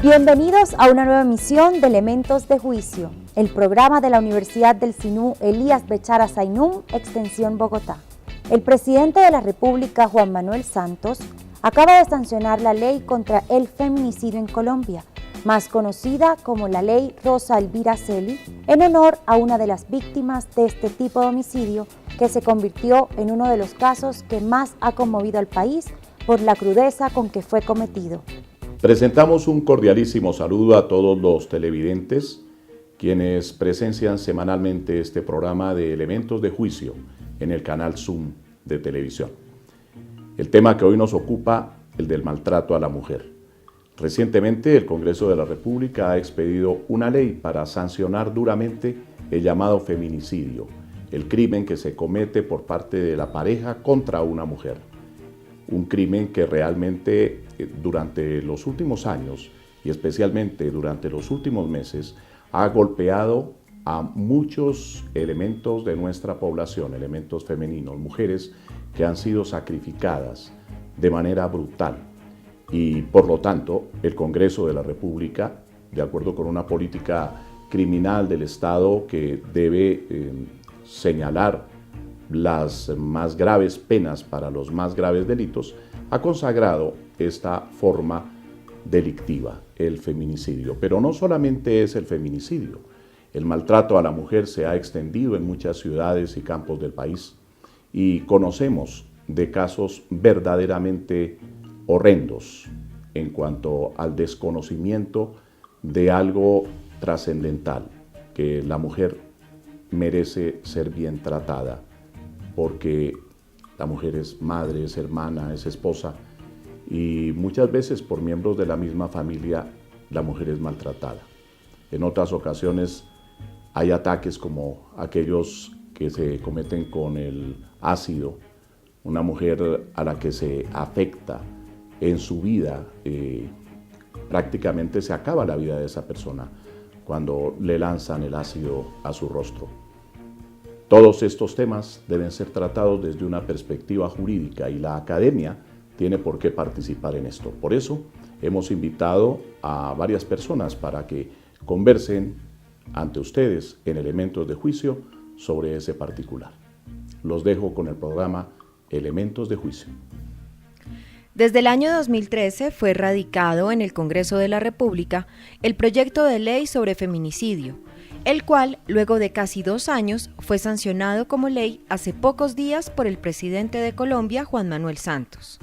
Bienvenidos a una nueva emisión de Elementos de Juicio, el programa de la Universidad del Sinú Elías Bechara Zainum, Extensión Bogotá. El presidente de la República, Juan Manuel Santos, acaba de sancionar la ley contra el feminicidio en Colombia, más conocida como la Ley Rosa Elvira Celi, en honor a una de las víctimas de este tipo de homicidio que se convirtió en uno de los casos que más ha conmovido al país por la crudeza con que fue cometido. Presentamos un cordialísimo saludo a todos los televidentes, quienes presencian semanalmente este programa de Elementos de Juicio en el canal Zoom de televisión. El tema que hoy nos ocupa, el del maltrato a la mujer. Recientemente el Congreso de la República ha expedido una ley para sancionar duramente el llamado feminicidio, el crimen que se comete por parte de la pareja contra una mujer. Un crimen que realmente durante los últimos años y especialmente durante los últimos meses ha golpeado a muchos elementos de nuestra población, elementos femeninos, mujeres que han sido sacrificadas de manera brutal. Y por lo tanto, el Congreso de la República, de acuerdo con una política criminal del Estado que debe señalar las más graves penas para los más graves delitos, ha consagrado esta forma delictiva, el feminicidio. Pero no solamente es el feminicidio, el maltrato a la mujer se ha extendido en muchas ciudades y campos del país y conocemos de casos verdaderamente horrendos en cuanto al desconocimiento de algo trascendental, que la mujer merece ser bien tratada, porque la mujer es madre, es hermana, es esposa, y muchas veces por miembros de la misma familia la mujer es maltratada. En otras ocasiones hay ataques como aquellos que se cometen con el ácido, una mujer a la que se afecta en su vida, prácticamente se acaba la vida de esa persona cuando le lanzan el ácido a su rostro. Todos estos temas deben ser tratados desde una perspectiva jurídica y la academia tiene por qué participar en esto. Por eso hemos invitado a varias personas para que conversen ante ustedes en Elementos de Juicio sobre ese particular. Los dejo con el programa Elementos de Juicio. Desde el año 2013 fue radicado en el Congreso de la República el proyecto de ley sobre feminicidio, el cual, luego de casi 2 años, fue sancionado como ley hace pocos días por el presidente de Colombia, Juan Manuel Santos.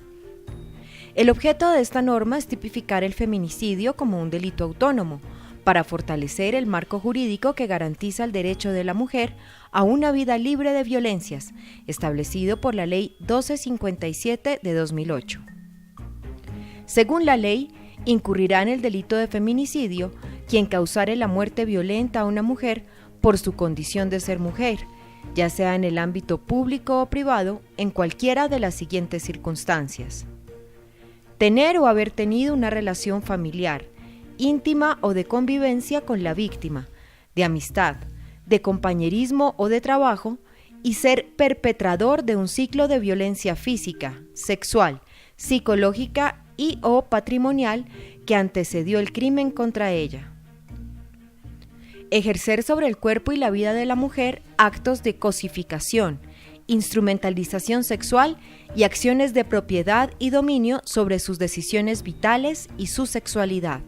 El objeto de esta norma es tipificar el feminicidio como un delito autónomo, para fortalecer el marco jurídico que garantiza el derecho de la mujer a una vida libre de violencias, establecido por la Ley 1257 de 2008. Según la ley, incurrirá en el delito de feminicidio quien causare la muerte violenta a una mujer por su condición de ser mujer, ya sea en el ámbito público o privado, en cualquiera de las siguientes circunstancias: tener o haber tenido una relación familiar, íntima o de convivencia con la víctima, de amistad, de compañerismo o de trabajo, y ser perpetrador de un ciclo de violencia física, sexual, psicológica y o patrimonial que antecedió el crimen contra ella. Ejercer sobre el cuerpo y la vida de la mujer actos de cosificación, instrumentalización sexual y acciones de propiedad y dominio sobre sus decisiones vitales y su sexualidad.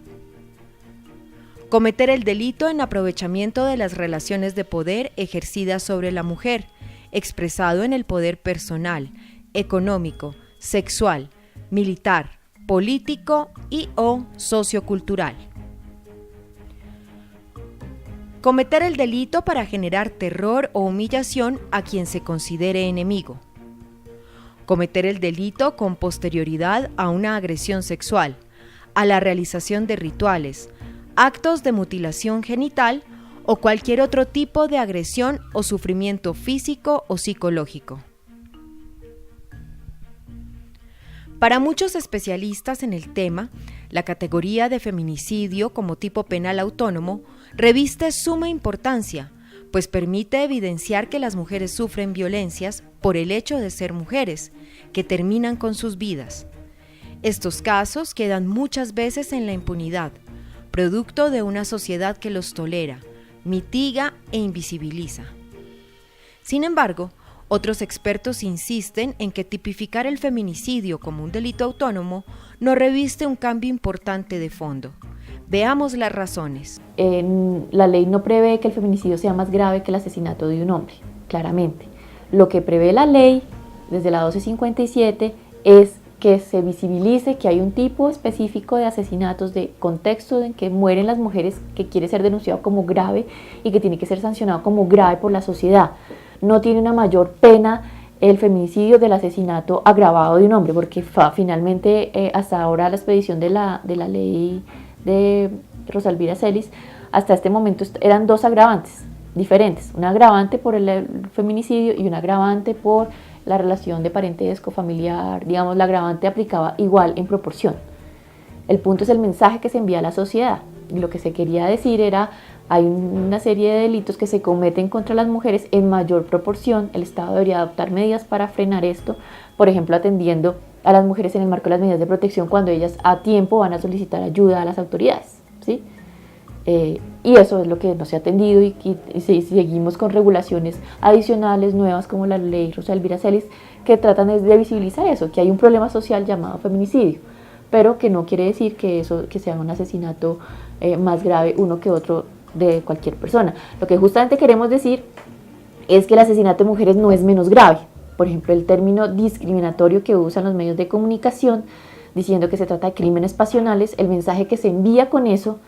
Cometer el delito en aprovechamiento de las relaciones de poder ejercidas sobre la mujer, expresado en el poder personal, económico, sexual, militar, político y o sociocultural. Cometer el delito para generar terror o humillación a quien se considere enemigo. Cometer el delito con posterioridad a una agresión sexual, a la realización de rituales, actos de mutilación genital o cualquier otro tipo de agresión o sufrimiento físico o psicológico. Para muchos especialistas en el tema, la categoría de feminicidio como tipo penal autónomo reviste suma importancia, pues permite evidenciar que las mujeres sufren violencias por el hecho de ser mujeres, que terminan con sus vidas. Estos casos quedan muchas veces en la impunidad, producto de una sociedad que los tolera, mitiga e invisibiliza. Sin embargo, otros expertos insisten en que tipificar el feminicidio como un delito autónomo no reviste un cambio importante de fondo. Veamos las razones. La ley no prevé que el feminicidio sea más grave que el asesinato de un hombre, claramente. Lo que prevé la ley, desde la 1257, es que se visibilice que hay un tipo específico de asesinatos, de contexto en que mueren las mujeres, que quiere ser denunciado como grave y que tiene que ser sancionado como grave por la sociedad. No tiene una mayor pena el feminicidio del asesinato agravado de un hombre, porque finalmente hasta ahora la expedición de la ley de Rosalvira Celis, hasta este momento eran dos agravantes diferentes, un agravante por el feminicidio y un agravante por la relación de parentesco, familiar, digamos, la agravante aplicaba igual en proporción. El punto es el mensaje que se envía a la sociedad. Y lo que se quería decir era, hay una serie de delitos que se cometen contra las mujeres en mayor proporción, el Estado debería adoptar medidas para frenar esto, por ejemplo, atendiendo a las mujeres en el marco de las medidas de protección cuando ellas a tiempo van a solicitar ayuda a las autoridades, ¿sí? Y eso es lo que no se ha atendido y seguimos con regulaciones adicionales nuevas como la ley Rosalvira Celis que tratan de visibilizar eso, que hay un problema social llamado feminicidio, pero que no quiere decir que sea un asesinato más grave uno que otro de cualquier persona. Lo que justamente queremos decir es que el asesinato de mujeres no es menos grave. Por ejemplo, el término discriminatorio que usan los medios de comunicación diciendo que se trata de crímenes pasionales, el mensaje que se envía con eso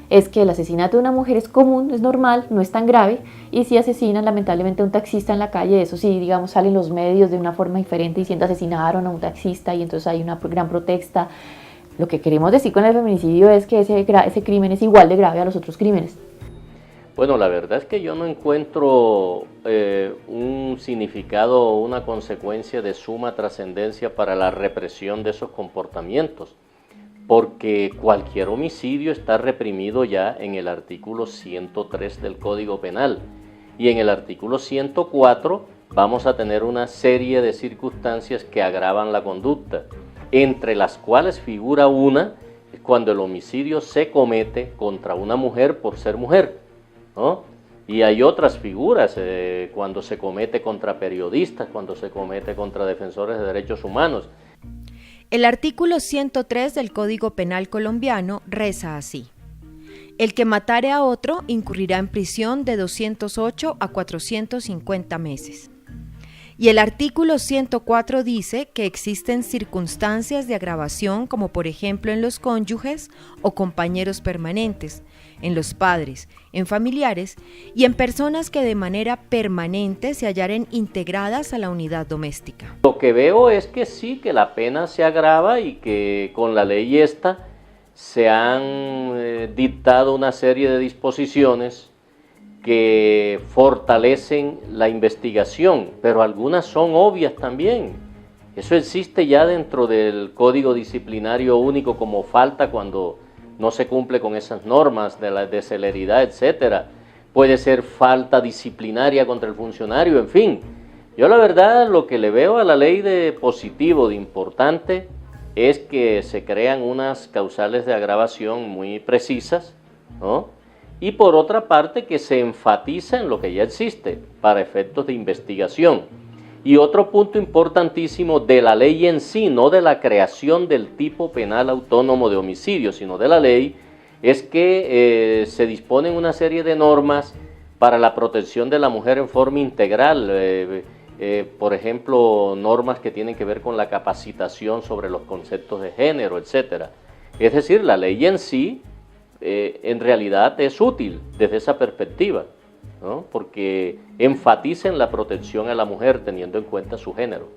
es que el asesinato de una mujer es común, es normal, no es tan grave, y si asesinan lamentablemente a un taxista en la calle, eso sí, digamos, salen los medios de una forma diferente diciendo asesinaron a un taxista y entonces hay una gran protesta. Lo que queremos decir con el feminicidio es que ese crimen es igual de grave a los otros crímenes. Bueno, la verdad es que yo no encuentro un significado o una consecuencia de suma trascendencia para la represión de esos comportamientos, porque cualquier homicidio está reprimido ya en el artículo 103 del Código Penal, y en el artículo 104 vamos a tener una serie de circunstancias que agravan la conducta, entre las cuales figura una cuando el homicidio se comete contra una mujer por ser mujer, ¿no? Y hay otras figuras cuando se comete contra periodistas, cuando se comete contra defensores de derechos humanos. El artículo 103 del Código Penal colombiano reza así: el que matare a otro incurrirá en prisión de 208 a 450 meses. Y el artículo 104 dice que existen circunstancias de agravación como por ejemplo en los cónyuges o compañeros permanentes, en los padres, en familiares y en personas que de manera permanente se hallaren integradas a la unidad doméstica. Lo que veo es que sí, que la pena se agrava y que con la ley esta se han dictado una serie de disposiciones que fortalecen la investigación, pero algunas son obvias también. Eso existe ya dentro del Código Disciplinario Único como falta cuando no se cumple con esas normas de celeridad, etcétera. Puede ser falta disciplinaria contra el funcionario, en fin. Yo la verdad lo que le veo a la ley de positivo, de importante, es que se crean unas causales de agravación muy precisas, ¿no? Y por otra parte que se enfatiza en lo que ya existe para efectos de investigación. Y otro punto importantísimo de la ley en sí, no de la creación del tipo penal autónomo de homicidio, sino de la ley, es que se disponen una serie de normas para la protección de la mujer en forma integral. Por ejemplo, normas que tienen que ver con la capacitación sobre los conceptos de género, etc. Es decir, la ley en sí en realidad es útil desde esa perspectiva, ¿no? Porque enfatiza en la protección a la mujer teniendo en cuenta su género.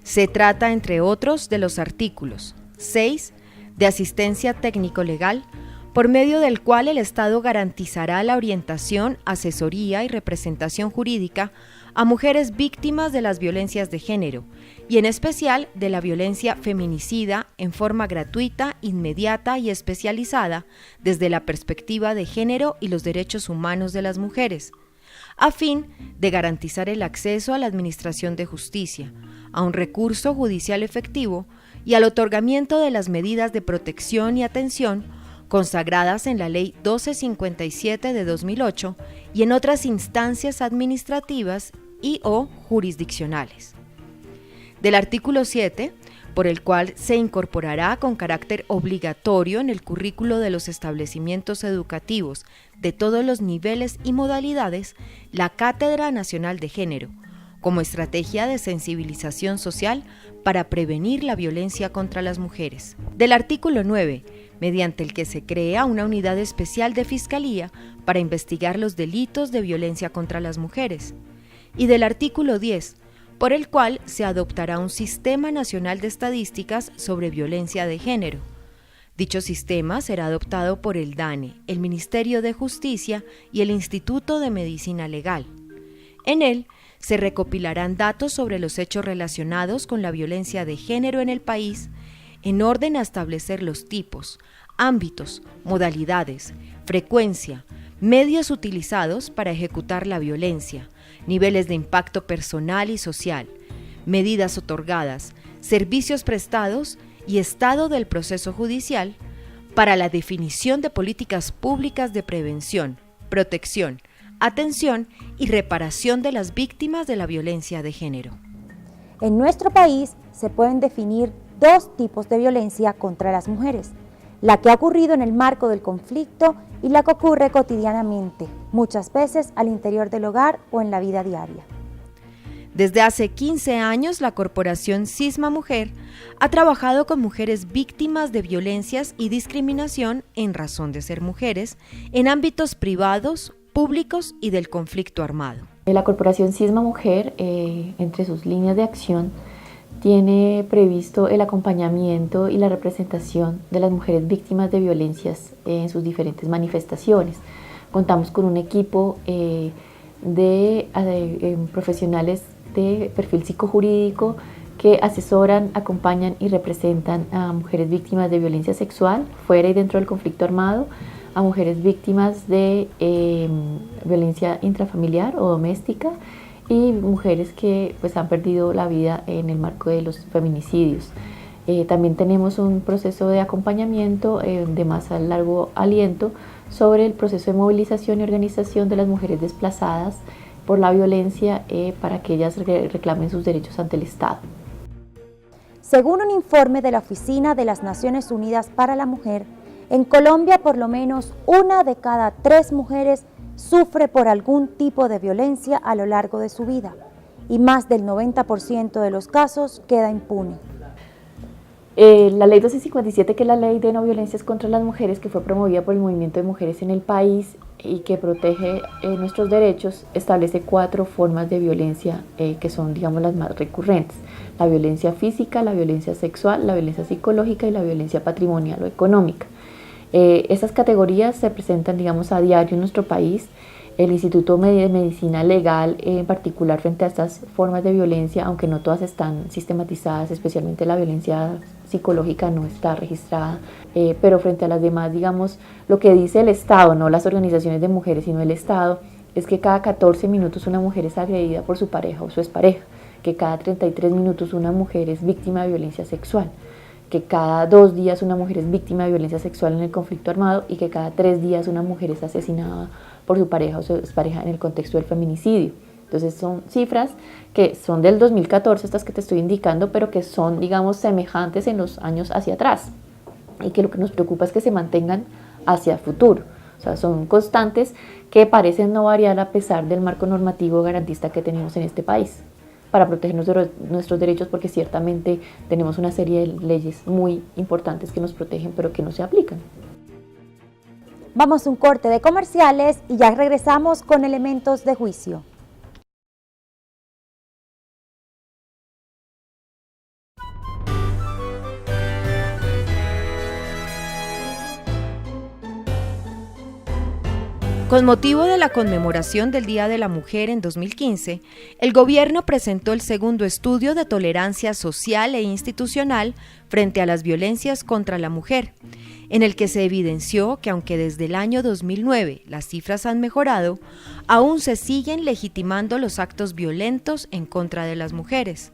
Se trata, entre otros, de los artículos 6 de asistencia técnico-legal, por medio del cual el Estado garantizará la orientación, asesoría y representación jurídica a mujeres víctimas de las violencias de género, y en especial de la violencia feminicida en forma gratuita, inmediata y especializada desde la perspectiva de género y los derechos humanos de las mujeres, a fin de garantizar el acceso a la administración de justicia, a un recurso judicial efectivo y al otorgamiento de las medidas de protección y atención consagradas en la Ley 1257 de 2008 y en otras instancias administrativas y o jurisdiccionales. Del artículo 7, por el cual se incorporará con carácter obligatorio en el currículo de los establecimientos educativos de todos los niveles y modalidades la Cátedra Nacional de Género, como estrategia de sensibilización social para prevenir la violencia contra las mujeres. Del artículo 9, mediante el que se crea una unidad especial de Fiscalía para investigar los delitos de violencia contra las mujeres. Y del artículo 10, por el cual se adoptará un Sistema Nacional de Estadísticas sobre Violencia de Género. Dicho sistema será adoptado por el DANE, el Ministerio de Justicia y el Instituto de Medicina Legal. En él se recopilarán datos sobre los hechos relacionados con la violencia de género en el país, en orden a establecer los tipos, ámbitos, modalidades, frecuencia, medios utilizados para ejecutar la violencia, niveles de impacto personal y social, medidas otorgadas, servicios prestados y estado del proceso judicial para la definición de políticas públicas de prevención, protección, atención y reparación de las víctimas de la violencia de género. En nuestro país se pueden definir dos tipos de violencia contra las mujeres: la que ha ocurrido en el marco del conflicto y la que ocurre cotidianamente, muchas veces al interior del hogar o en la vida diaria. Desde hace 15 años, la Corporación Cisma Mujer ha trabajado con mujeres víctimas de violencias y discriminación en razón de ser mujeres en ámbitos privados, públicos y del conflicto armado. La Corporación Cisma Mujer, entre sus líneas de acción, tiene previsto el acompañamiento y la representación de las mujeres víctimas de violencias en sus diferentes manifestaciones. Contamos con un equipo de profesionales de perfil psicojurídico que asesoran, acompañan y representan a mujeres víctimas de violencia sexual fuera y dentro del conflicto armado, a mujeres víctimas de violencia intrafamiliar o doméstica y mujeres que pues, han perdido la vida en el marco de los feminicidios. También tenemos un proceso de acompañamiento de más a largo aliento sobre el proceso de movilización y organización de las mujeres desplazadas por la violencia para que ellas reclamen sus derechos ante el Estado. Según un informe de la Oficina de las Naciones Unidas para la Mujer, en Colombia por lo menos 1 de cada 3 mujeres sufre por algún tipo de violencia a lo largo de su vida y más del 90% de los casos queda impune. La ley 1257, que es la ley de no violencias contra las mujeres, que fue promovida por el movimiento de mujeres en el país y que protege nuestros derechos, establece 4 formas de violencia que son, digamos, las más recurrentes: la violencia física, la violencia sexual, la violencia psicológica y la violencia patrimonial o económica. Esas categorías se presentan, digamos, a diario en nuestro país. El Instituto de Medicina Legal, en particular frente a estas formas de violencia, aunque no todas están sistematizadas, especialmente la violencia psicológica no está registrada, pero frente a las demás, digamos, lo que dice el Estado, no las organizaciones de mujeres, sino el Estado, es que cada 14 minutos una mujer es agredida por su pareja o su expareja, que cada 33 minutos una mujer es víctima de violencia sexual, que cada 2 días una mujer es víctima de violencia sexual en el conflicto armado y que cada 3 días una mujer es asesinada por su pareja o su expareja en el contexto del feminicidio. Entonces son cifras que son del 2014, estas que te estoy indicando, pero que son, digamos, semejantes en los años hacia atrás y que lo que nos preocupa es que se mantengan hacia futuro. O sea, son constantes que parecen no variar a pesar del marco normativo garantista que tenemos en este país para protegernos de nuestros derechos, porque ciertamente tenemos una serie de leyes muy importantes que nos protegen pero que no se aplican. Vamos a un corte de comerciales y ya regresamos con elementos de juicio. Con motivo de la conmemoración del Día de la Mujer en 2015, el gobierno presentó el segundo estudio de tolerancia social e institucional frente a las violencias contra la mujer, en el que se evidenció que aunque desde el año 2009 las cifras han mejorado, aún se siguen legitimando los actos violentos en contra de las mujeres.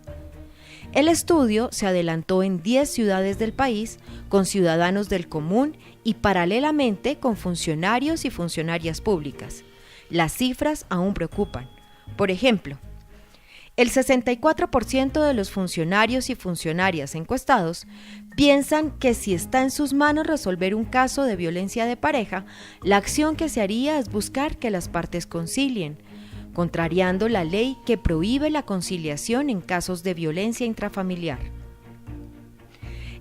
El estudio se adelantó en 10 ciudades del país con ciudadanos del común y paralelamente con funcionarios y funcionarias públicas. Las cifras aún preocupan. Por ejemplo, el 64% de los funcionarios y funcionarias encuestados piensan que si está en sus manos resolver un caso de violencia de pareja, la acción que se haría es buscar que las partes concilien, contrariando la ley que prohíbe la conciliación en casos de violencia intrafamiliar.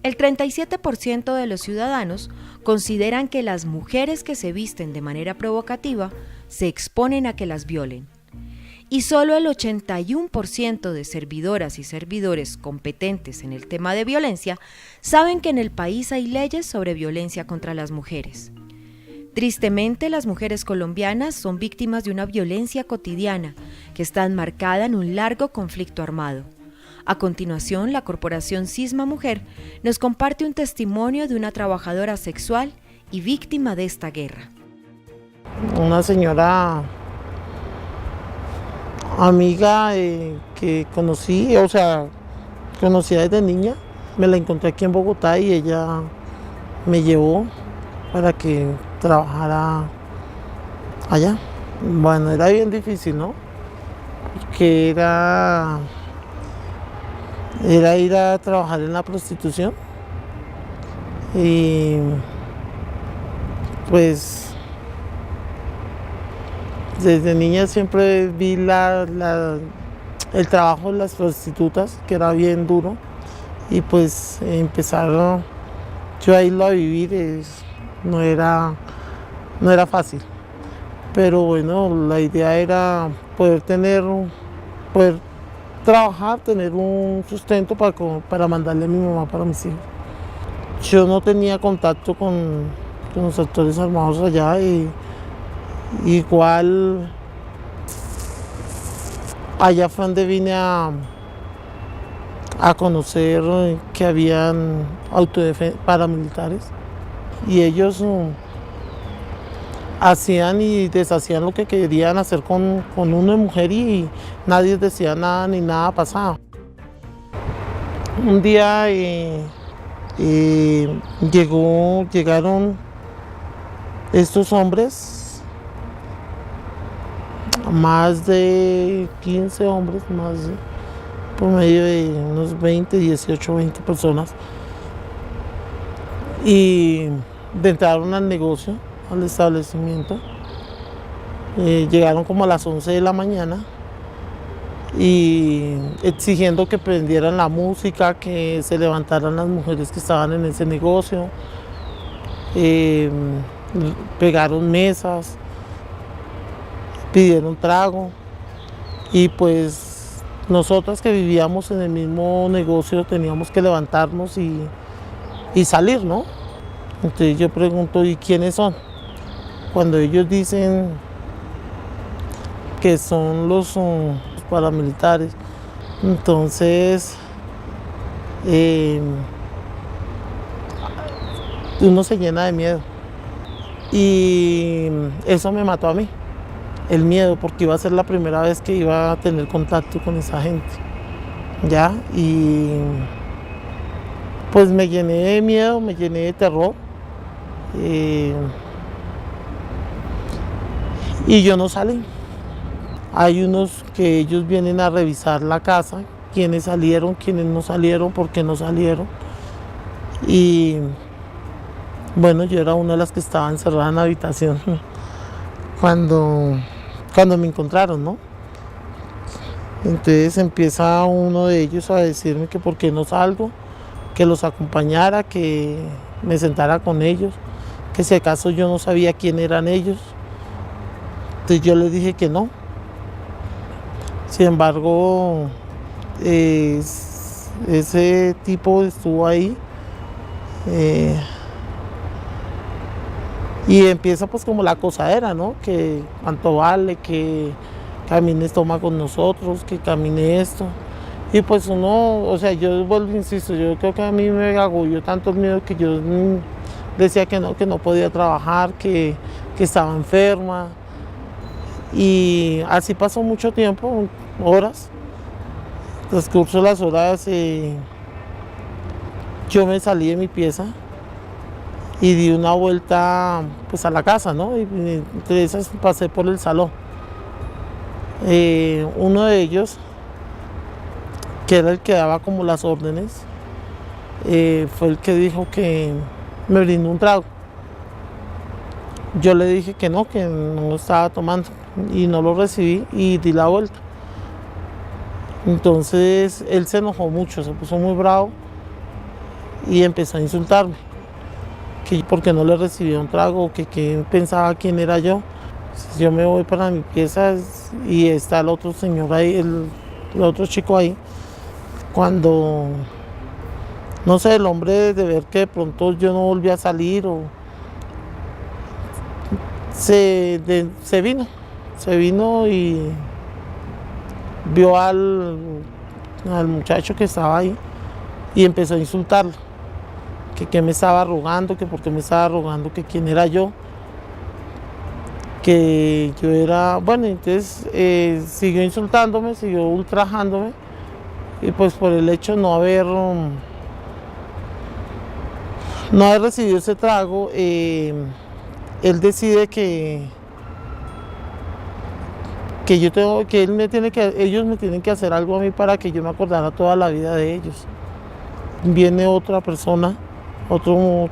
El 37% de los ciudadanos consideran que las mujeres que se visten de manera provocativa se exponen a que las violen. Y solo el 81% de servidoras y servidores competentes en el tema de violencia saben que en el país hay leyes sobre violencia contra las mujeres. Tristemente, las mujeres colombianas son víctimas de una violencia cotidiana que está enmarcada en un largo conflicto armado. A continuación, la Corporación Cisma Mujer nos comparte un testimonio de una trabajadora sexual y víctima de esta guerra. Una señora amiga que conocí, conocía desde niña, me la encontré aquí en Bogotá y ella me llevó para que trabajara allá. Bueno, era bien difícil, ¿no? Porque era ir a trabajar en la prostitución y pues desde niña siempre vi el trabajo de las prostitutas, que era bien duro, y pues empezaron yo a irlo a vivir, no era fácil, pero bueno, la idea era poder trabajar, tener un sustento para mandarle a mi mamá para mis hijos. Yo no tenía contacto con los actores armados allá y igual allá fue donde vine a conocer que habían paramilitares y ellos hacían y deshacían lo que querían hacer con una mujer y nadie decía nada ni nada pasaba. Un día llegaron estos hombres, más de 15 hombres, por medio de unos 18, 20 personas, y entraron al negocio, al establecimiento. Llegaron como a las 11 de la mañana y exigiendo que prendieran la música, que se levantaran las mujeres que estaban en ese negocio. Pegaron mesas, pidieron trago y pues nosotras que vivíamos en el mismo negocio teníamos que levantarnos y salir, ¿no? Entonces yo pregunto, ¿y quiénes son? Cuando ellos dicen que son los paramilitares, entonces uno se llena de miedo y eso me mató a mí. El miedo, porque iba a ser la primera vez que iba a tener contacto con esa gente, ¿ya? Y pues me llené de miedo, me llené de terror. Y yo no salí. Hay unos que ellos vienen a revisar la casa, quiénes salieron, quiénes no salieron, por qué no salieron. Y bueno, yo era una de las que estaba encerrada en la habitación cuando me encontraron, ¿no? Entonces empieza uno de ellos a decirme que por qué no salgo, que los acompañara, que me sentara con ellos, que si acaso yo no sabía quién eran ellos. Entonces yo les dije que no. Sin embargo, ese tipo estuvo ahí y empieza pues como la cosadera, ¿no? Que cuánto vale, que camines, toma con nosotros, que camine esto. Y pues uno, o sea, yo vuelvo, insisto, yo creo que a mí me agobió tanto el miedo que yo decía que no podía trabajar, que estaba enferma. Y así pasó mucho tiempo, horas, Transcurso de las horas, yo me salí de mi pieza y di una vuelta pues a la casa, ¿no? Y entre esas pasé por el salón. Uno de ellos, que era el que daba como las órdenes, fue el que dijo que me brindó un trago. Yo le dije que no lo estaba tomando y no lo recibí y di la vuelta. Entonces él se enojó mucho, se puso muy bravo y empezó a insultarme, que porque no le recibía un trago, que pensaba quién era yo. Yo me voy para mi pieza y está el otro señor ahí, el otro chico ahí. Cuando, no sé, el hombre de ver que de pronto yo no volví a salir o se vino y vio al muchacho que estaba ahí y empezó a insultarlo, que me estaba rogando, que por qué me estaba rogando, que quién era yo, que yo era, bueno, entonces siguió insultándome, siguió ultrajándome y pues por el hecho de no haber recibido ese trago, él decide que ellos me tienen que hacer algo a mí para que yo me acordara toda la vida de ellos. Viene otra persona, otro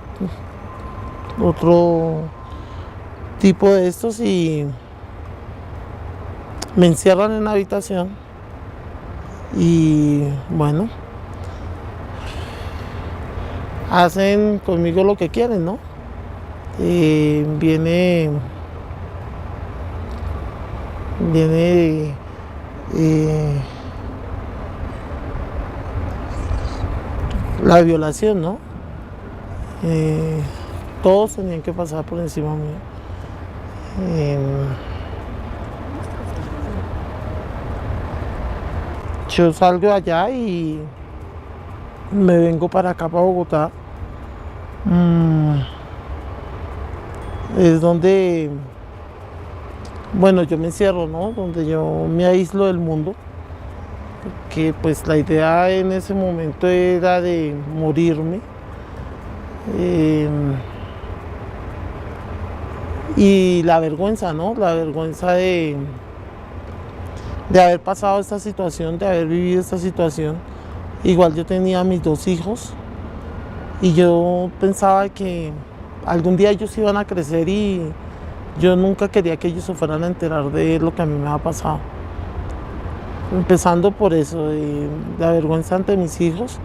tipo de estos y me encierran en la habitación y bueno, hacen conmigo lo que quieren, ¿no? Viene la violación, ¿no? Todos tenían que pasar por encima mío. Yo salgo de allá y me vengo para acá, para Bogotá. Es donde, bueno, yo me encierro, ¿no? Donde yo me aíslo del mundo. Que pues la idea en ese momento era de morirme. Y la vergüenza, ¿no? La vergüenza de haber pasado esta situación, de haber vivido esta situación. Igual yo tenía mis 2 hijos y yo pensaba que algún día ellos iban a crecer y yo nunca quería que ellos se fueran a enterar de lo que a mí me ha pasado. Empezando por eso, la vergüenza ante mis hijos,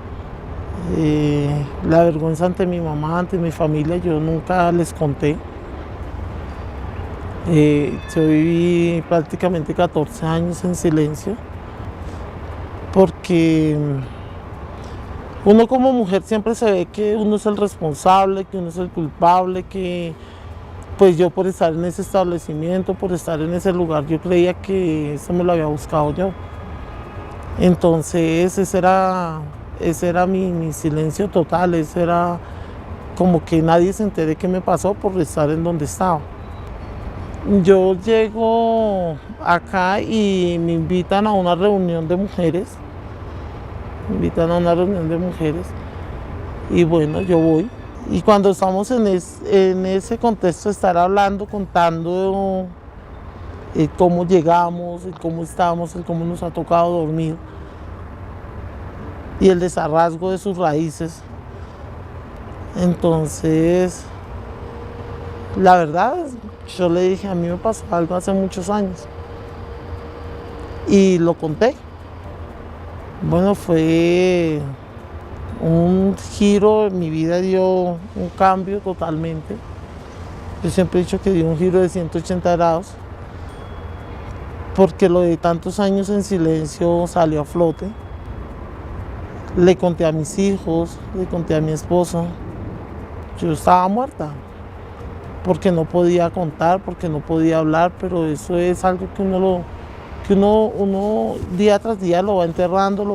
la vergüenza ante mi mamá, ante mi familia, yo nunca les conté. Yo viví prácticamente 14 años en silencio, porque uno como mujer siempre se ve que uno es el responsable, que uno es el culpable, que pues yo por estar en ese establecimiento, por estar en ese lugar, yo creía que eso me lo había buscado yo. Entonces ese era mi silencio total, ese era como que nadie se entere qué me pasó por estar en donde estaba. Yo llego acá y me invitan a una reunión de mujeres. Y bueno, yo voy. Y cuando estamos en ese contexto, estar hablando, contando cómo llegamos, cómo estamos, cómo nos ha tocado dormir y el desarraigo de sus raíces. Entonces, la verdad, yo le dije, a mí me pasó algo hace muchos años y lo conté. Bueno, fue un giro, en mi vida dio un cambio totalmente. Yo siempre he dicho que dio un giro de 180 grados, porque lo de tantos años en silencio salió a flote. Le conté a mis hijos, le conté a mi esposo. Yo estaba muerta, porque no podía contar, porque no podía hablar, pero eso es algo que uno día tras día lo va enterrando.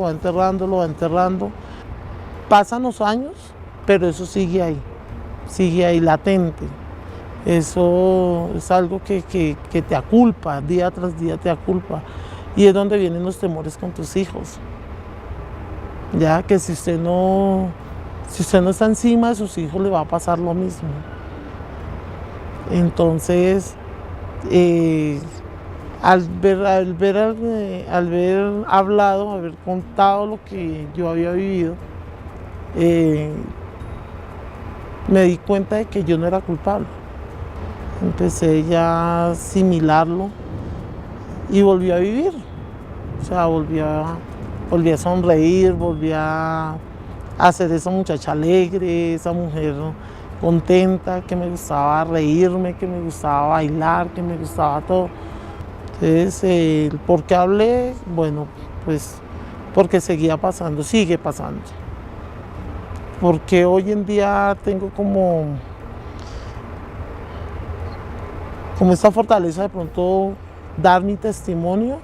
Pasan los años, pero eso sigue ahí latente. Eso es algo que te aculpa, día tras día te aculpa. Y es donde vienen los temores con tus hijos. ya que si usted no está encima de sus hijos le va a pasar lo mismo. Entonces, al haber hablado, haber contado lo que yo había vivido, me di cuenta de que yo no era culpable. Empecé ya a asimilarlo y volví a vivir. O sea, volví a sonreír, volví a ser esa muchacha alegre, esa mujer contenta, que me gustaba reírme, que me gustaba bailar, que me gustaba todo. Entonces, ¿por qué hablé? Bueno, pues porque seguía pasando, sigue pasando. Porque hoy en día tengo como esta fortaleza de pronto dar mi testimonio,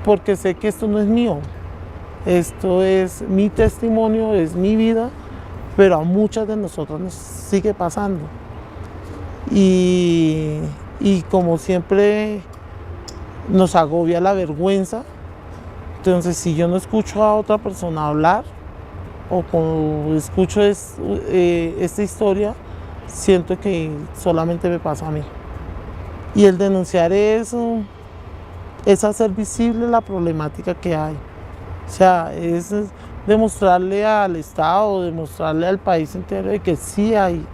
porque sé que esto no es mío, esto es mi testimonio, es mi vida, pero a muchas de nosotras nos sigue pasando. Y como siempre nos agobia la vergüenza, entonces si yo no escucho a otra persona hablar, o cuando escucho esta historia, siento que solamente me pasa a mí. Y el denunciar eso es hacer visible la problemática que hay. O sea, es demostrarle al Estado, demostrarle al país entero de que sí hay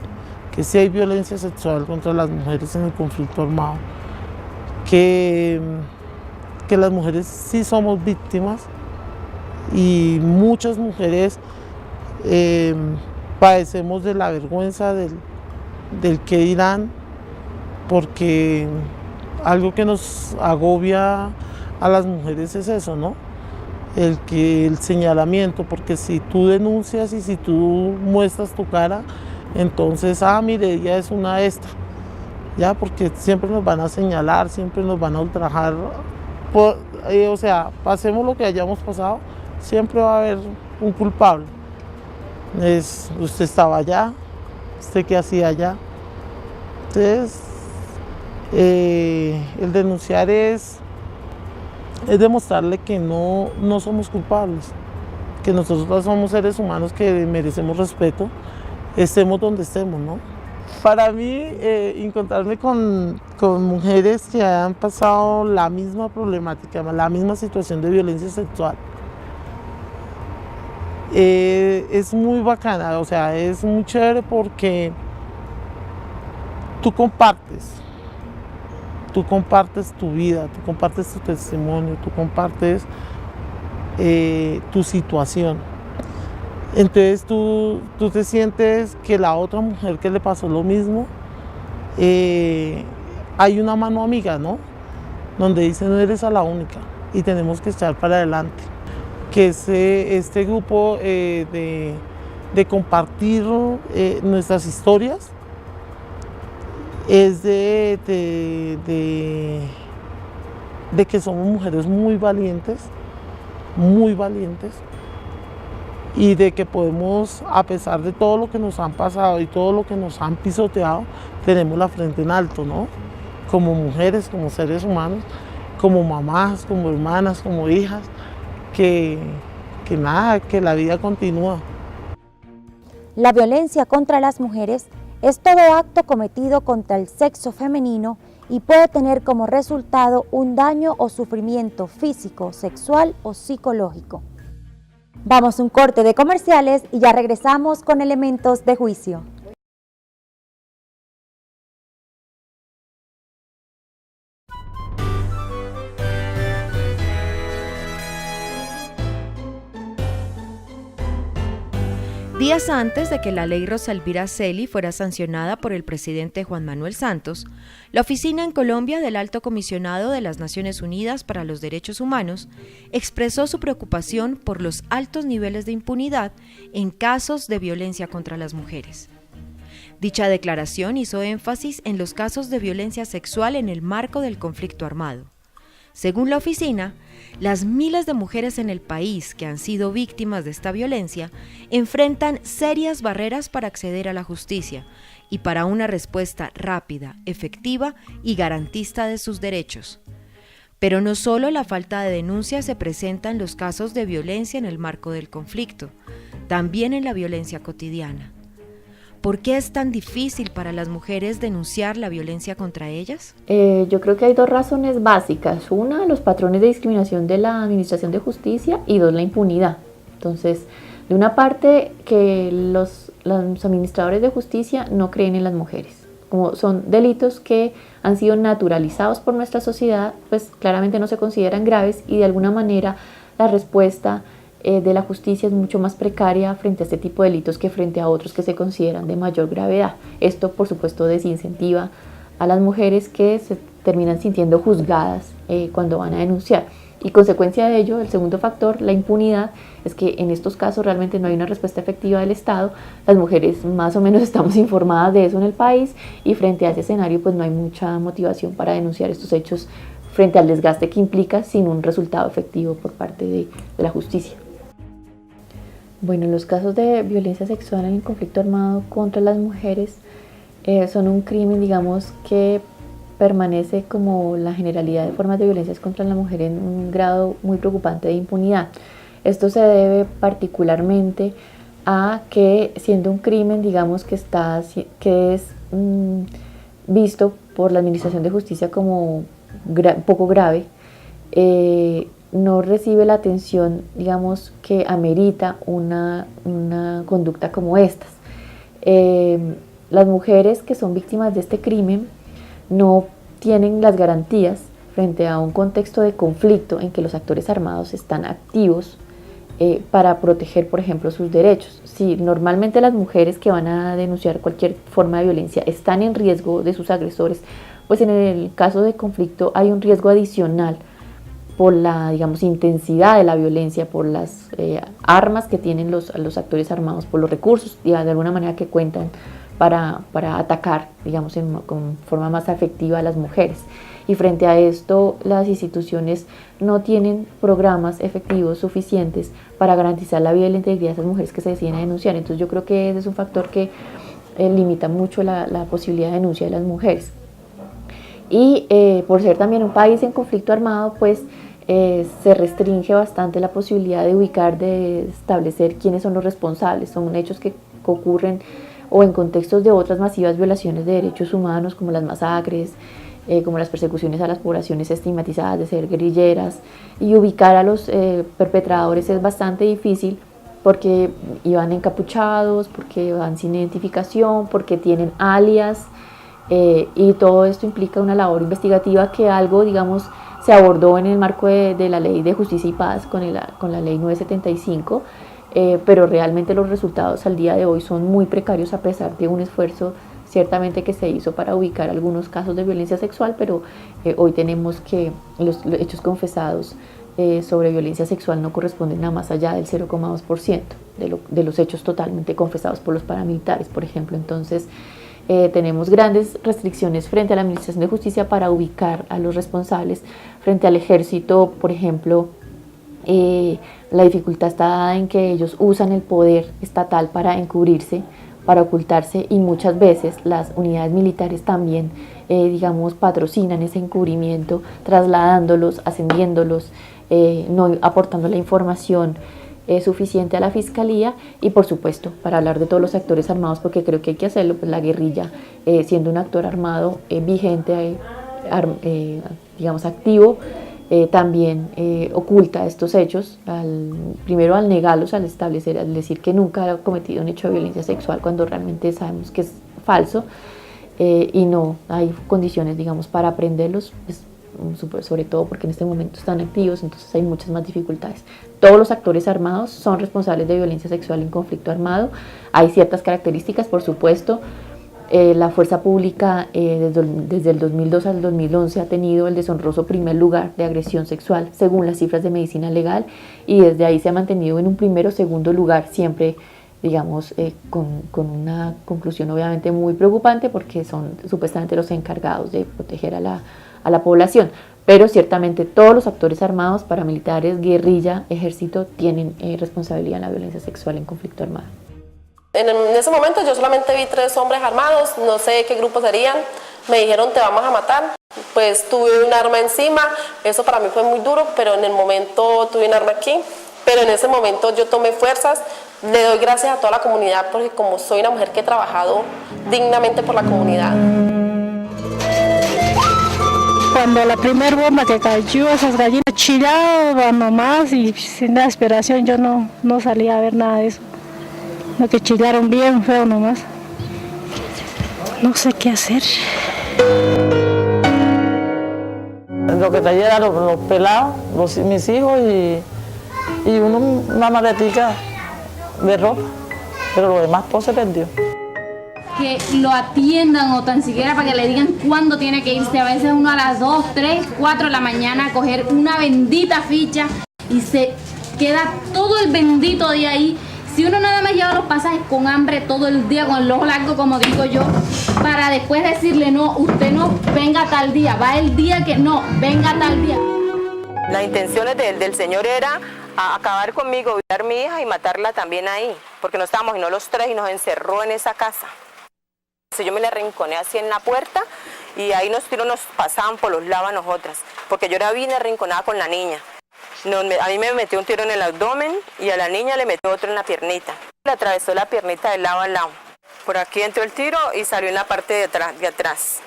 violencia sexual contra las mujeres en el conflicto armado, que las mujeres sí somos víctimas y muchas mujeres padecemos de la vergüenza del qué dirán, porque algo que nos agobia a las mujeres es eso, ¿no? El señalamiento, porque si tú denuncias y si tú muestras tu cara, entonces, mire, ella es una de estas, ya, porque siempre nos van a señalar, siempre nos van a ultrajar, o sea, pasemos lo que hayamos pasado, siempre va a haber un culpable. Usted estaba allá, usted qué hacía allá. Entonces, el denunciar es demostrarle que no somos culpables, que nosotros somos seres humanos que merecemos respeto, estemos donde estemos, ¿no? Para mí, encontrarme con mujeres que han pasado la misma problemática, la misma situación de violencia sexual, es muy bacana, o sea, es muy chévere porque tú compartes tu vida, tú compartes tu testimonio, tú compartes tu situación. Entonces tú te sientes que la otra mujer que le pasó lo mismo, hay una mano amiga, ¿no? Donde dice no eres a la única y tenemos que echar para adelante. Que este grupo de compartir nuestras historias es de que somos mujeres muy valientes y de que podemos, a pesar de todo lo que nos han pasado y todo lo que nos han pisoteado, tenemos la frente en alto, ¿no? Como mujeres, como seres humanos, como mamás, como hermanas, como hijas, que la vida continúa. La violencia contra las mujeres es todo acto cometido contra el sexo femenino y puede tener como resultado un daño o sufrimiento físico, sexual o psicológico. Vamos a un corte de comerciales y ya regresamos con elementos de juicio. Días antes de que la ley Rosa Elvira Celi fuera sancionada por el presidente Juan Manuel Santos, la oficina en Colombia del Alto Comisionado de las Naciones Unidas para los Derechos Humanos expresó su preocupación por los altos niveles de impunidad en casos de violencia contra las mujeres. Dicha declaración hizo énfasis en los casos de violencia sexual en el marco del conflicto armado. Según la oficina, las miles de mujeres en el país que han sido víctimas de esta violencia enfrentan serias barreras para acceder a la justicia y para una respuesta rápida, efectiva y garantista de sus derechos. Pero no solo la falta de denuncia se presenta en los casos de violencia en el marco del conflicto, también en la violencia cotidiana. ¿Por qué es tan difícil para las mujeres denunciar la violencia contra ellas? Yo creo que hay dos razones básicas. Una, los patrones de discriminación de la Administración de Justicia, y dos, la impunidad. Entonces, de una parte, que los administradores de justicia no creen en las mujeres. Como son delitos que han sido naturalizados por nuestra sociedad, pues claramente no se consideran graves, y de alguna manera la respuesta de la justicia es mucho más precaria frente a este tipo de delitos que frente a otros que se consideran de mayor gravedad. Esto, por supuesto, desincentiva a las mujeres, que se terminan sintiendo juzgadas cuando van a denunciar. Y consecuencia de ello, el segundo factor, la impunidad, es que en estos casos realmente no hay una respuesta efectiva del Estado. Las mujeres más o menos estamos informadas de eso en el país, y frente a ese escenario pues no hay mucha motivación para denunciar estos hechos frente al desgaste que implica sin un resultado efectivo por parte de la justicia. Bueno, los casos de violencia sexual en el conflicto armado contra las mujeres son un crimen, digamos, que permanece como la generalidad de formas de violencia contra la mujer en un grado muy preocupante de impunidad. Esto se debe particularmente a que, siendo un crimen, digamos, que es visto por la Administración de Justicia como poco grave, no recibe la atención, digamos, que amerita una conducta como estas. Las mujeres que son víctimas de este crimen no tienen las garantías frente a un contexto de conflicto en que los actores armados están activos para proteger, por ejemplo, sus derechos. Si normalmente las mujeres que van a denunciar cualquier forma de violencia están en riesgo de sus agresores, pues en el caso de conflicto hay un riesgo adicional por la, digamos, intensidad de la violencia, por las armas que tienen los actores armados, por los recursos, de alguna manera, que cuentan para atacar, digamos, con forma más efectiva a las mujeres. Y frente a esto, las instituciones no tienen programas efectivos suficientes para garantizar la vida y la integridad de esas mujeres que se deciden a denunciar. Entonces yo creo que ese es un factor que limita mucho la posibilidad de denuncia de las mujeres. Y por ser también un país en conflicto armado, pues se restringe bastante la posibilidad de ubicar, de establecer quiénes son los responsables. Son hechos que ocurren o en contextos de otras masivas violaciones de derechos humanos, como las masacres, como las persecuciones a las poblaciones estigmatizadas de ser guerrilleras, y ubicar a los perpetradores es bastante difícil porque iban encapuchados, porque van sin identificación, porque tienen alias, y todo esto implica una labor investigativa que algo, digamos, se abordó en el marco de la Ley de Justicia y Paz con la Ley 975, pero realmente los resultados al día de hoy son muy precarios, a pesar de un esfuerzo ciertamente que se hizo para ubicar algunos casos de violencia sexual, pero hoy tenemos que los hechos confesados sobre violencia sexual no corresponden a más allá del 0,2% de los hechos totalmente confesados por los paramilitares, por ejemplo. Entonces tenemos grandes restricciones frente a la Administración de Justicia para ubicar a los responsables. Frente al ejército, por ejemplo, la dificultad está dada en que ellos usan el poder estatal para encubrirse, para ocultarse, y muchas veces las unidades militares también, digamos, patrocinan ese encubrimiento, trasladándolos, ascendiéndolos, no aportando la información suficiente a la Fiscalía. Y por supuesto, para hablar de todos los actores armados, porque creo que hay que hacerlo, pues la guerrilla, siendo un actor armado vigente, digamos, activo, también oculta estos hechos, primero al negarlos, al decir que nunca ha cometido un hecho de violencia sexual, cuando realmente sabemos que es falso, y no hay condiciones, digamos, para aprenderlos, pues, sobre todo porque en este momento están activos, entonces hay muchas más dificultades. Todos los actores armados son responsables de violencia sexual en conflicto armado. Hay ciertas características, por supuesto. La fuerza pública desde el 2002 al 2011 ha tenido el deshonroso primer lugar de agresión sexual según las cifras de medicina legal, y desde ahí se ha mantenido en un primero o segundo lugar, siempre, digamos, con una conclusión obviamente muy preocupante, porque son supuestamente los encargados de proteger a la población. Pero ciertamente todos los actores armados, paramilitares, guerrilla, ejército, tienen responsabilidad en la violencia sexual en conflicto armado. En ese momento yo solamente vi 3 hombres armados, no sé qué grupo serían, me dijeron te vamos a matar, pues tuve un arma encima, eso para mí fue muy duro, pero en el momento tuve un arma aquí, pero en ese momento yo tomé fuerzas, le doy gracias a toda la comunidad porque como soy una mujer que he trabajado dignamente por la comunidad. Cuando la primera bomba que cayó, esas gallinas chillaban nomás y sin desesperación yo no salía a ver nada de eso. Lo que chillaron bien feo nomás. No sé qué hacer. Lo que traía eran los pelados, mis hijos y una maletica de ropa, pero lo demás todo se perdió. Que lo atiendan o tan siquiera para que le digan cuándo tiene que irse. A veces uno a las 2, 3, 4 de la mañana a coger una bendita ficha y se queda todo el bendito día ahí. Si uno nada más lleva los pasajes con hambre todo el día, con el ojo largo, como digo yo, para después decirle, no, usted no, venga tal día, va el día que no, venga tal día. Las intenciones del señor era acabar conmigo, violar a mi hija y matarla también ahí, porque no estábamos sino los 3 y nos encerró en esa casa. Yo me la arrinconé así en la puerta y ahí los tiros nos pasaban por los lados a nosotras, porque yo era bien arrinconada con la niña. A mí me metió un tiro en el abdomen y a la niña le metió otro en la piernita. Le atravesó la piernita de lado a lado. Por aquí entró el tiro y salió en la parte de atrás.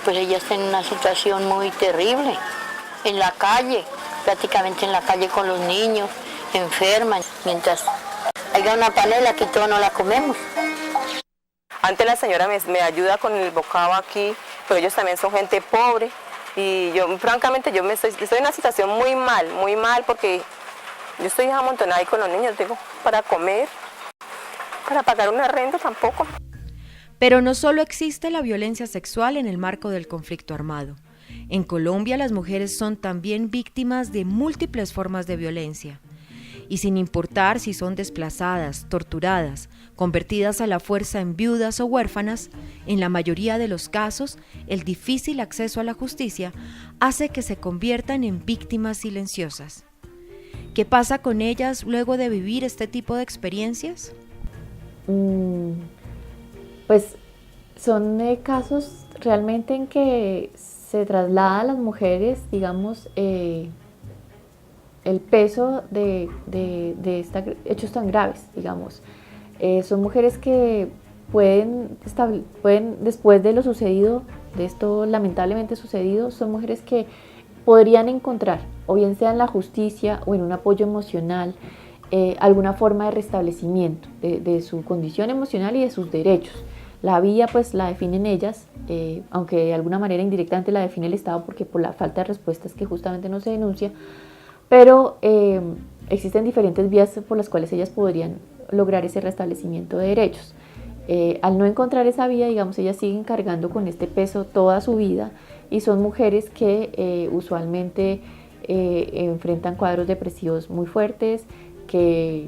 Pues ella está en una situación muy terrible, en la calle, prácticamente en la calle con los niños, enferma. Mientras haya una panela, aquí todos no la comemos. Antes la señora me ayuda con el bocado aquí, pero ellos también son gente pobre. Y yo, francamente, estoy en una situación muy mal, porque yo estoy amontonada ahí con los niños, digo, para comer, para pagar un arrendo tampoco. Pero no solo existe la violencia sexual en el marco del conflicto armado. En Colombia las mujeres son también víctimas de múltiples formas de violencia. Y sin importar si son desplazadas, torturadas, convertidas a la fuerza en viudas o huérfanas, en la mayoría de los casos, el difícil acceso a la justicia hace que se conviertan en víctimas silenciosas. ¿Qué pasa con ellas luego de vivir este tipo de experiencias? Pues son casos realmente en que se traslada a las mujeres, digamos, el peso de hechos tan graves, digamos. Son mujeres que pueden, después de lo sucedido, de esto lamentablemente sucedido, son mujeres que podrían encontrar, o bien sea en la justicia o en un apoyo emocional, alguna forma de restablecimiento de su condición emocional y de sus derechos. La vía pues la definen ellas, aunque de alguna manera indirectamente la define el Estado porque por la falta de respuestas que justamente no se denuncia, pero existen diferentes vías por las cuales ellas podrían lograr ese restablecimiento de derechos. Al no encontrar esa vía, digamos, ellas siguen cargando con este peso toda su vida y son mujeres que usualmente enfrentan cuadros depresivos muy fuertes, que,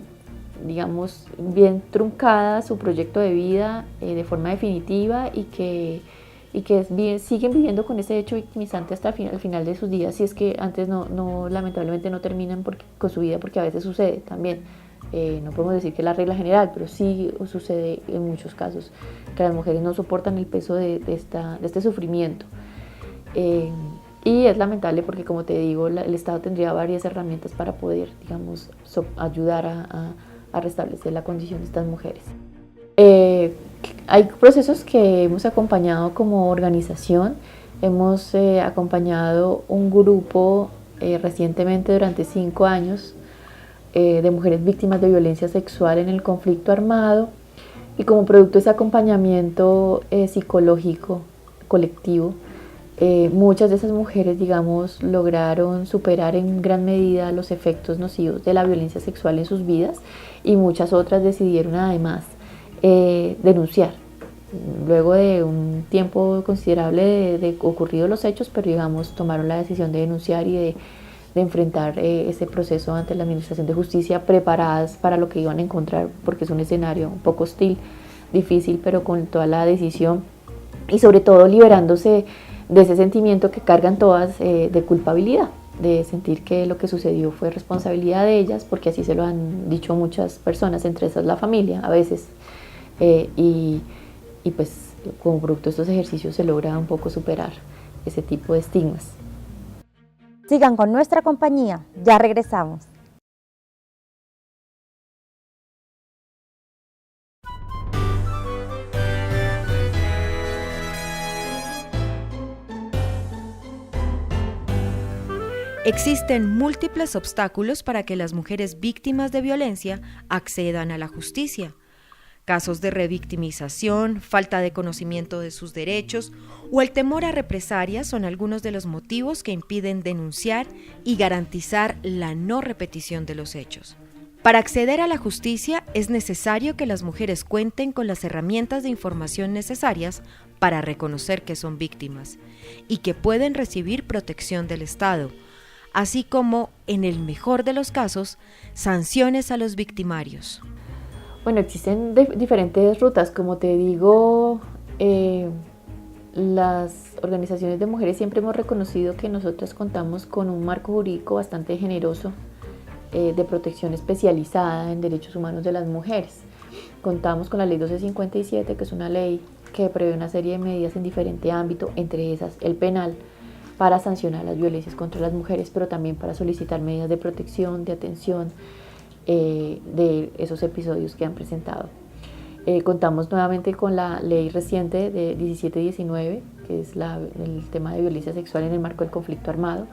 digamos, bien truncada su proyecto de vida de forma definitiva y que siguen viviendo con ese hecho victimizante hasta el final de sus días, si es que antes lamentablemente no terminan con su vida, porque a veces sucede también. No podemos decir que es la regla general, pero sí sucede en muchos casos que las mujeres no soportan el peso de este sufrimiento. Y es lamentable porque, como te digo, el Estado tendría varias herramientas para poder, digamos, ayudar a restablecer la condición de estas mujeres. Hay procesos que hemos acompañado como organización. Hemos acompañado un grupo recientemente durante 5 años de mujeres víctimas de violencia sexual en el conflicto armado, y como producto de ese acompañamiento psicológico colectivo, muchas de esas mujeres, digamos, lograron superar en gran medida los efectos nocivos de la violencia sexual en sus vidas, y muchas otras decidieron además denunciar. Luego de un tiempo considerable de ocurridos los hechos, pero digamos tomaron la decisión de denunciar y de enfrentar ese proceso ante la Administración de Justicia, preparadas para lo que iban a encontrar, porque es un escenario un poco hostil, difícil, pero con toda la decisión y sobre todo liberándose de ese sentimiento que cargan todas de culpabilidad, de sentir que lo que sucedió fue responsabilidad de ellas, porque así se lo han dicho muchas personas, entre esas la familia a veces, y pues como producto de estos ejercicios se logra un poco superar ese tipo de estigmas. Sigan con nuestra compañía, ya regresamos. Existen múltiples obstáculos para que las mujeres víctimas de violencia accedan a la justicia. Casos de revictimización, falta de conocimiento de sus derechos o el temor a represalias son algunos de los motivos que impiden denunciar y garantizar la no repetición de los hechos. Para acceder a la justicia es necesario que las mujeres cuenten con las herramientas de información necesarias para reconocer que son víctimas y que pueden recibir protección del Estado, así como, en el mejor de los casos, sanciones a los victimarios. Bueno, existen diferentes rutas, como te digo, las organizaciones de mujeres siempre hemos reconocido que nosotras contamos con un marco jurídico bastante generoso de protección especializada en derechos humanos de las mujeres. Contamos con la ley 1257, que es una ley que prevé una serie de medidas en diferente ámbito, entre esas el penal, para sancionar las violencias contra las mujeres, pero también para solicitar medidas de protección, de atención de esos episodios que han presentado. Contamos nuevamente con la ley reciente de 1719, que es el tema de violencia sexual en el marco del conflicto armado,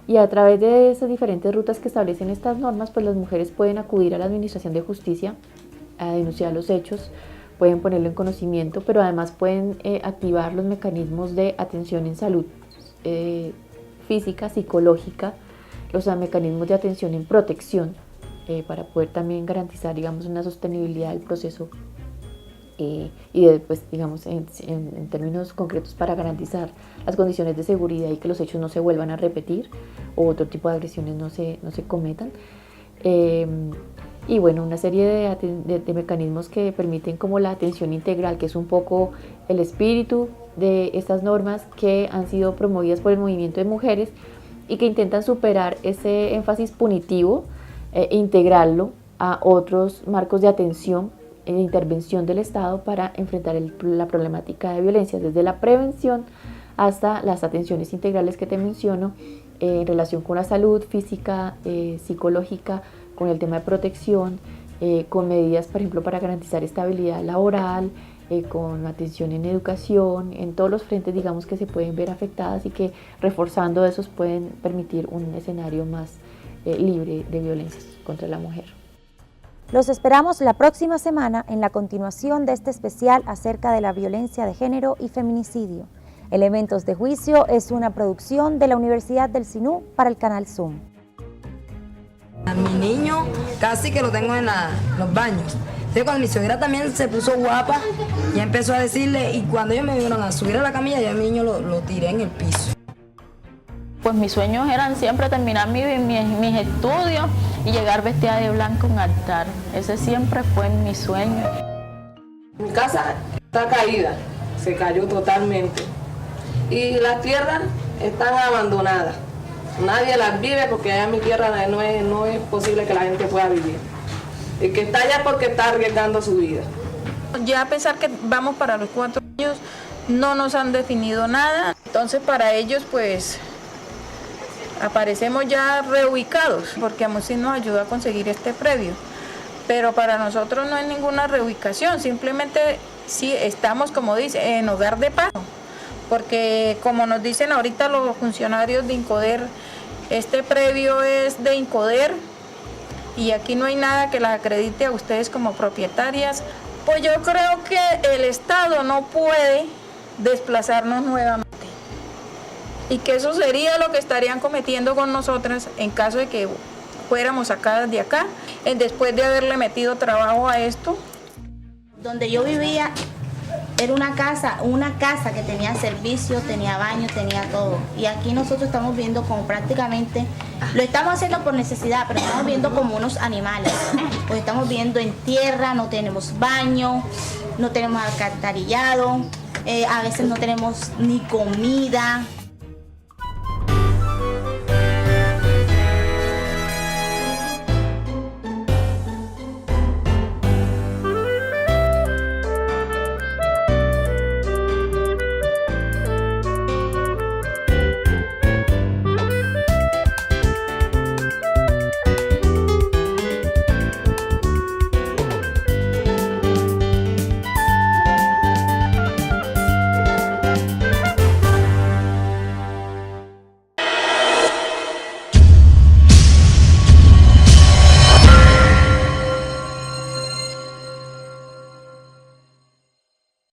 y a través de esas diferentes rutas que establecen estas normas, pues las mujeres pueden acudir a la Administración de Justicia a denunciar los hechos, pueden ponerlo en conocimiento, pero además pueden activar los mecanismos de atención en salud física, psicológica, los mecanismos de atención en protección, para poder también garantizar, digamos, una sostenibilidad del proceso y después, digamos, en términos concretos, para garantizar las condiciones de seguridad y que los hechos no se vuelvan a repetir o otro tipo de agresiones no se cometan. Y bueno, una serie de mecanismos que permiten como la atención integral, que es un poco el espíritu de estas normas que han sido promovidas por el movimiento de mujeres y que intentan superar ese énfasis punitivo e integrarlo a otros marcos de atención e de intervención del Estado para enfrentar la problemática de violencia, desde la prevención hasta las atenciones integrales que te menciono en relación con la salud física, psicológica, con el tema de protección, con medidas, por ejemplo, para garantizar estabilidad laboral, con atención en educación, en todos los frentes, digamos, que se pueden ver afectadas y que reforzando esos pueden permitir un escenario más libre de violencias contra la mujer. Los esperamos la próxima semana en la continuación de este especial acerca de la violencia de género y feminicidio. Elementos de Juicio es una producción de la Universidad del Sinú para el canal Zoom. A mi niño casi que lo tengo en los baños. Entonces cuando mi suegra también se puso guapa, ya empezó a decirle, y cuando ellos me vieron a subir a la camilla, ya mi niño lo tiré en el piso. Pues mis sueños eran siempre terminar mis estudios y llegar vestida de blanco a un altar. Ese siempre fue mi sueño. Mi casa está caída, se cayó totalmente. Y las tierras están abandonadas. Nadie las vive porque allá en mi tierra no es posible que la gente pueda vivir. El que está allá porque está arriesgando su vida. Ya a pesar que vamos para los 4 años, no nos han definido nada. Entonces para ellos pues aparecemos ya reubicados, porque AMUSIC nos ayudó a conseguir este predio. Pero para nosotros no hay ninguna reubicación, simplemente sí estamos, como dice, en hogar de paso. Porque como nos dicen ahorita los funcionarios de INCODER, este predio es de INCODER y aquí no hay nada que las acredite a ustedes como propietarias. Pues yo creo que el Estado no puede desplazarnos nuevamente y que eso sería lo que estarían cometiendo con nosotras en caso de que fuéramos sacadas de acá, después de haberle metido trabajo a esto. Donde yo vivía era una casa que tenía servicio, tenía baño, tenía todo. Y aquí nosotros estamos viendo como prácticamente, lo estamos haciendo por necesidad, pero estamos viendo como unos animales. Pues estamos viendo en tierra, no tenemos baño, no tenemos alcantarillado, a veces no tenemos ni comida.